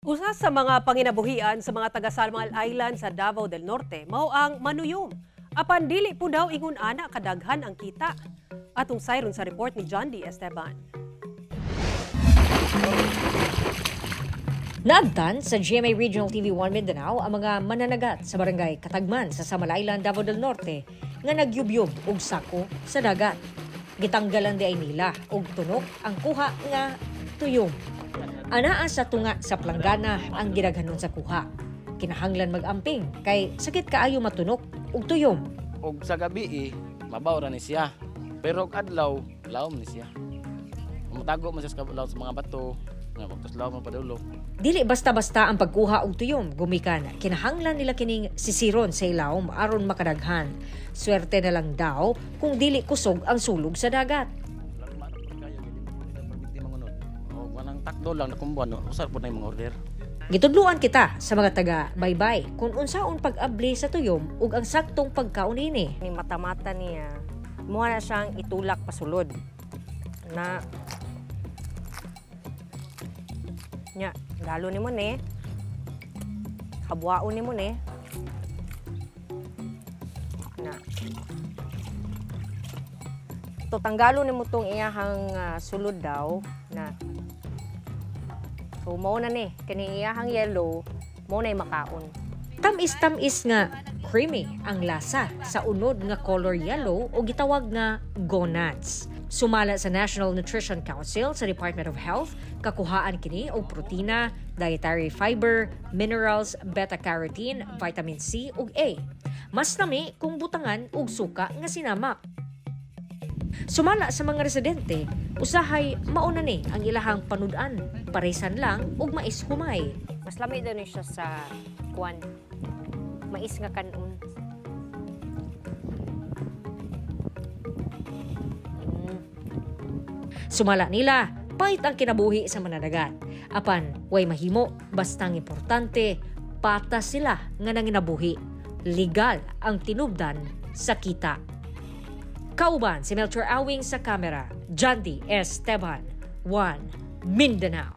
Usa sa mga panginabuhian sa mga taga Salmal Island sa Davao del Norte mao ang manuyom. Apan dili po daw ingon ana kadaghan ang kita. Atong sayron sa report ni John D. Esteban. Naabtan sa GMA Regional TV1 Mindanao ang mga mananagat sa barangay Katagman sa Salmal Island, Davao del Norte nga nagyubyub og sako sa dagat. Gitanggalan di ay nila og tunok ang kuha nga tuyom. Anaa sa tunga sa planggana ang ginaghanon sa kuha. Kinahanglan mag-amping kay sakit kaayo matunok og tuyom. Og sa gabi mabaw ra ni siya. Pero og adlaw lawom ni siya. Matago man siya sa mga bato nga magtuslaw man padulok. Dili basta-basta ang pagkuha og tuyom, gumikan kinahanglan nila kining sisiron sa ilawom aron makadaghan. Swerte na lang daw kung dili kusog ang sulog sa dagat. Wanang takdo lang na kumbuan, usar po na yung mga order. Gitudluan kita sa mga taga baybay kung unsaon pag-abli sa tuyom ug ang saktong pagkaon ini. Ni mata-mata niya, muha na siyang itulak pasulod. Na nya, lalo ni mo ni. Kabuaon ni mo ni. Na. To tanggalo ni mo tong iyahang sulod daw na. So mao na ni kani iyahang yellow, mao na makaon. Tamis-tamis nga creamy ang lasa sa unod nga color yellow o gitawag nga gonads. Sumala sa National Nutrition Council sa Department of Health, kakuhaan kini og protina, dietary fiber, minerals, beta-carotene, vitamin C ug A. Mas nami kung butangan og suka nga sinamak. Sumala sa mga residente, usahay mauna ni ang ilahang panudan, paresan lang ug mais humay. Mas lami daw ni siya sa kuan. Mais nga kanon. Sumala nila, pait ang kinabuhi sa mananagat. Apan, way mahimo, bastang importante, patas sila nga nanginabuhi. Legal ang tinubdan sa kita. Kauban si Melchor Awing sa kamera, John D. Esteban, 1 Mindanao.